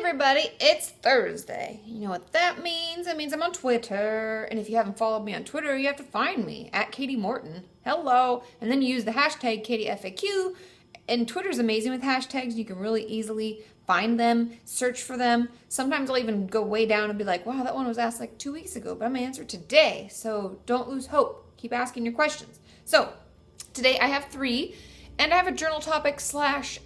everybody, it's Thursday. You know what that means? It means I'm on Twitter. And if you haven't followed me on Twitter, you have to find me at Katie Morton. Hello. And then you use the hashtag KatieFAQ. And Twitter's amazing with hashtags. You can really easily find them, search for them. Sometimes I'll even go way down and be like, wow, that one was asked like 2 weeks ago, but I'm going to answer today. So don't lose hope. Keep asking your questions. So today I have 3, and I have a journal topic /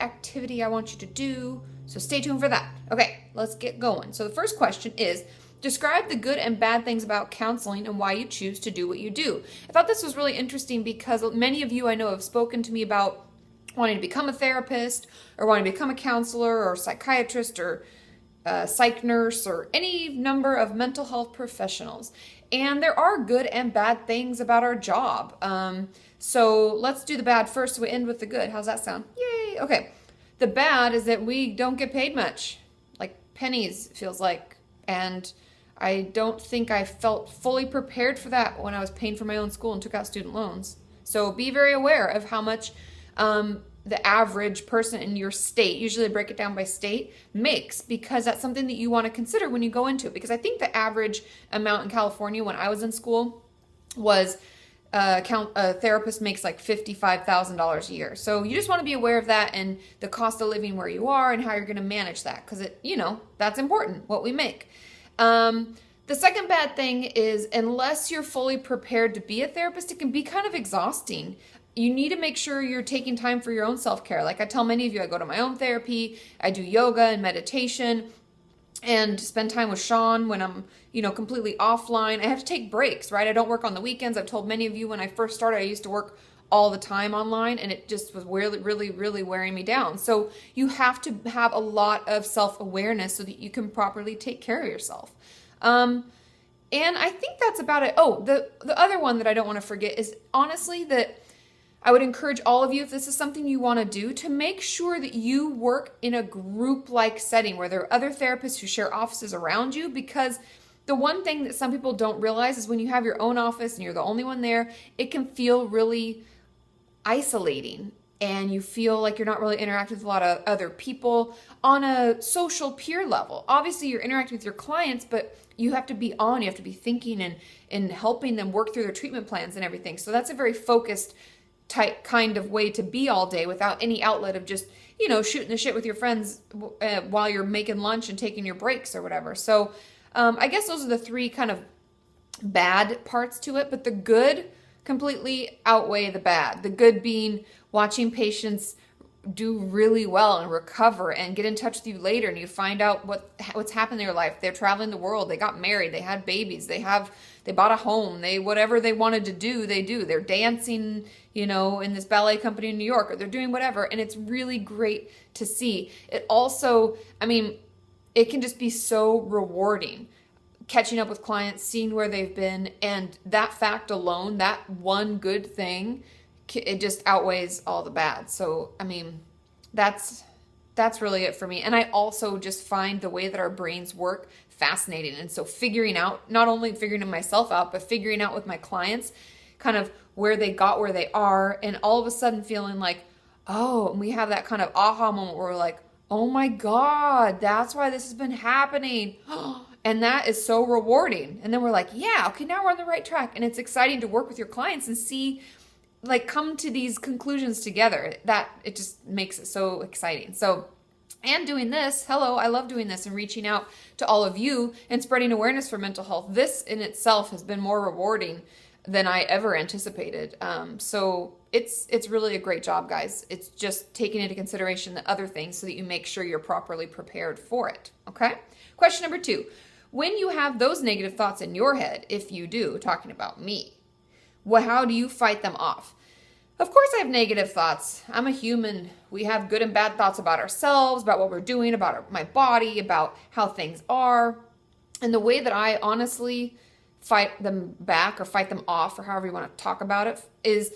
activity I want you to do. So stay tuned for that. Okay, let's get going. So the first question is, describe the good and bad things about counseling and why you choose to do what you do. I thought this was really interesting because many of you I know have spoken to me about wanting to become a therapist or wanting to become a counselor or psychiatrist or psych nurse or any number of mental health professionals. And there are good and bad things about our job. So let's do the bad first so we end with the good. How's that sound? Yay! Okay. The bad is that we don't get paid much, like pennies, it feels like. And I don't think I felt fully prepared for that when I was paying for my own school and took out student loans. So be very aware of how much the average person in your state, usually they break it down by state, makes, because that's something that you want to consider when you go into it. Because I think the average amount in California when I was in school was a therapist makes like $55,000 a year. So you just want to be aware of that and the cost of living where you are and how you're going to manage that, because that's important, what we make. The second bad thing is, unless you're fully prepared to be a therapist, it can be kind of exhausting. You need to make sure you're taking time for your own self-care. Like I tell many of you, I go to my own therapy, I do yoga and meditation, and spend time with Sean when I'm, completely offline. I have to take breaks, right? I don't work on the weekends. I've told many of you when I first started, I used to work all the time online, and it just was really, really, really wearing me down. So you have to have a lot of self-awareness so that you can properly take care of yourself. And I think that's about it. Oh, the other one that I don't want to forget is honestly that I would encourage all of you, if this is something you want to do, to make sure that you work in a group-like setting where there are other therapists who share offices around you, because the one thing that some people don't realize is when you have your own office and you're the only one there, it can feel really isolating and you feel like you're not really interacting with a lot of other people on a social peer level. Obviously, you're interacting with your clients, but you have to be you have to be thinking and helping them work through their treatment plans and everything. So that's a very focused type kind of way to be all day without any outlet of just, shooting the shit with your friends while you're making lunch and taking your breaks or whatever. So I guess those are the 3 kind of bad parts to it, but the good completely outweigh the bad. The good being watching patients do really well and recover and get in touch with you later, and you find out what's happened in their life. They're traveling the world, they got married, they had babies, they bought a home, whatever they wanted to do, they do. They're dancing, in this ballet company in New York, or they're doing whatever, and it's really great to see. It also, it can just be so rewarding catching up with clients, seeing where they've been, and that fact alone, that one good thing, it just outweighs all the bad. So, that's really it for me. And I also just find the way that our brains work fascinating. And so not only figuring myself out, but figuring out with my clients kind of where they got where they are, and all of a sudden feeling like, oh, and we have that kind of aha moment where we're like, oh my God, that's why this has been happening. And that is so rewarding. And then we're like, yeah, okay, now we're on the right track. And it's exciting to work with your clients and see, come to these conclusions together. That it just makes it so exciting. So, and doing this, I love doing this and reaching out to all of you and spreading awareness for mental health. This in itself has been more rewarding than I ever anticipated. So it's really a great job, guys. It's just taking into consideration the other things so that you make sure you're properly prepared for it. Okay? Question number 2. When you have those negative thoughts in your head, if you do, talking about me, how do you fight them off? Of course I have negative thoughts. I'm a human. We have good and bad thoughts about ourselves, about what we're doing, about my body, about how things are. And the way that I honestly fight them back or fight them off, or however you want to talk about it, is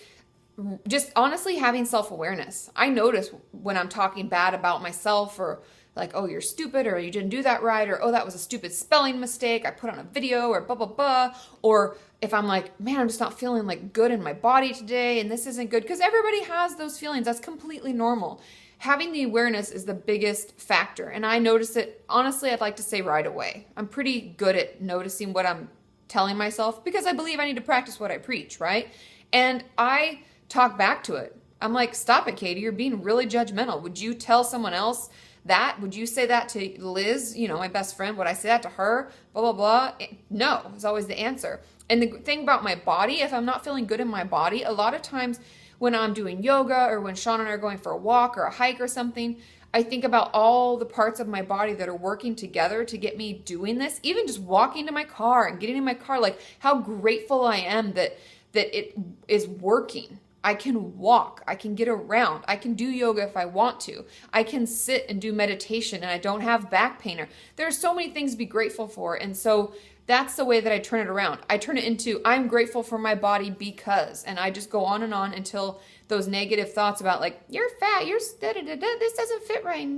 just honestly having self-awareness. I notice when I'm talking bad about myself, or like, oh, you're stupid, or you didn't do that right, or oh, that was a stupid spelling mistake I put on a video, or blah, blah, blah. Or if I'm like, man, I'm just not feeling like good in my body today, and this isn't good, because everybody has those feelings. That's completely normal. having the awareness is the biggest factor. And I notice it, honestly, I'd like to say right away. I'm pretty good at noticing what I'm telling myself because I believe I need to practice what I preach, right? And I talk back to it. I'm like, stop it, Katie. You're being really judgmental. Would you tell someone else that? Would you say that to Liz, my best friend? Would I say that to her? Blah, blah, blah. No, is always the answer. And the thing about my body, if I'm not feeling good in my body, a lot of times when I'm doing yoga or when Sean and I are going for a walk or a hike or something, I think about all the parts of my body that are working together to get me doing this. Even just walking to my car and getting in my car, like how grateful I am that it is working. I can walk, I can get around, I can do yoga if I want to, I can sit and do meditation and I don't have back pain. There are so many things to be grateful for. And so that's the way that I turn it around. I turn it into, I'm grateful for my body because, and I just go on and on until those negative thoughts about like, you're fat, you're this doesn't fit right,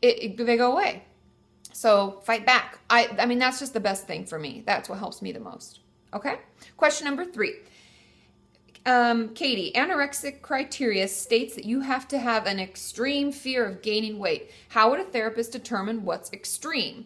they go away. So fight back. I mean, that's just the best thing for me. That's what helps me the most. Okay. Question number 3. Katie, anorexic criteria states that you have to have an extreme fear of gaining weight. How would a therapist determine what's extreme?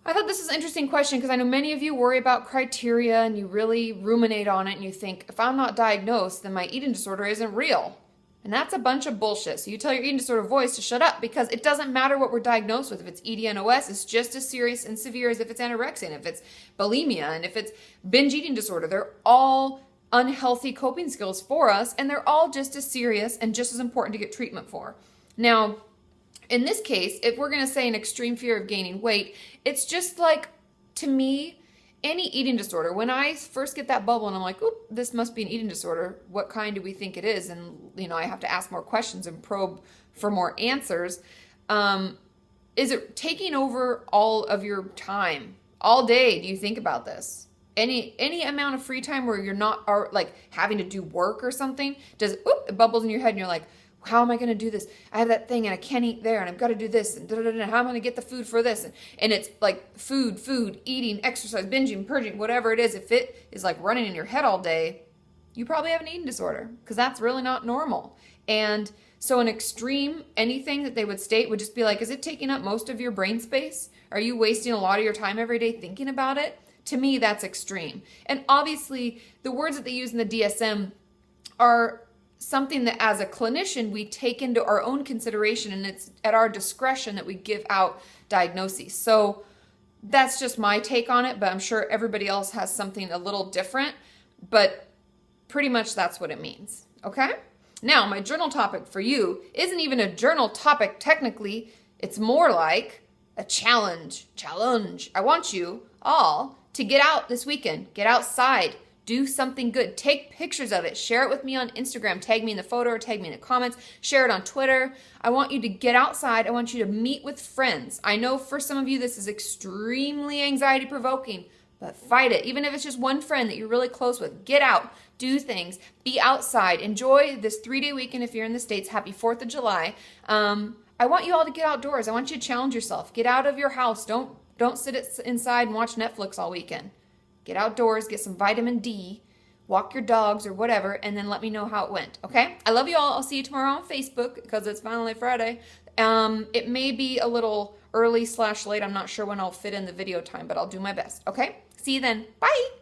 I thought this is an interesting question because I know many of you worry about criteria and you really ruminate on it and you think, if I'm not diagnosed, then my eating disorder isn't real. And that's a bunch of bullshit. So you tell your eating disorder voice to shut up because it doesn't matter what we're diagnosed with. If it's EDNOS, it's just as serious and severe as if it's anorexia, and if it's bulimia, and if it's binge eating disorder. They're all unhealthy coping skills for us, and they're all just as serious and just as important to get treatment for. Now, in this case, if we're going to say an extreme fear of gaining weight, it's just like, to me, any eating disorder, when I first get that bubble and I'm like, oop, this must be an eating disorder, what kind do we think it is? And, I have to ask more questions and probe for more answers. Is it taking over all of your time? All day, do you think about this? Any amount of free time where you're not like having to do work or something, it bubbles in your head and you're like, how am I going to do this? I have that thing and I can't eat there and I've got to do this and how am I going to get the food for this? And it's like food, eating, exercise, binging, purging, whatever it is. If it is like running in your head all day, you probably have an eating disorder because that's really not normal. And so an extreme anything that they would state would just be like, is it taking up most of your brain space? Are you wasting a lot of your time every day thinking about it? To me, that's extreme. And obviously, the words that they use in the DSM are something that as a clinician, we take into our own consideration, and it's at our discretion that we give out diagnoses. So that's just my take on it, but I'm sure everybody else has something a little different, but pretty much that's what it means, okay? Now, my journal topic for you isn't even a journal topic technically. It's more like a challenge. I want you all to get out this weekend, get outside, do something good, take pictures of it, share it with me on Instagram, tag me in the photo or tag me in the comments, share it on Twitter. I want you to get outside. I want you to meet with friends. I know for some of you this is extremely anxiety provoking, but fight it. Even if it's just one friend that you're really close with, get out, do things, be outside, enjoy this 3-day weekend if you're in the States. Happy 4th of July. I want you all to get outdoors. I want you to challenge yourself. Get out of your house. Don't sit inside and watch Netflix all weekend. Get outdoors, get some vitamin D, walk your dogs or whatever, and then let me know how it went, okay? I love you all. I'll see you tomorrow on Facebook because it's finally Friday. It may be a little early/late. I'm not sure when I'll fit in the video time, but I'll do my best, okay? See you then. Bye.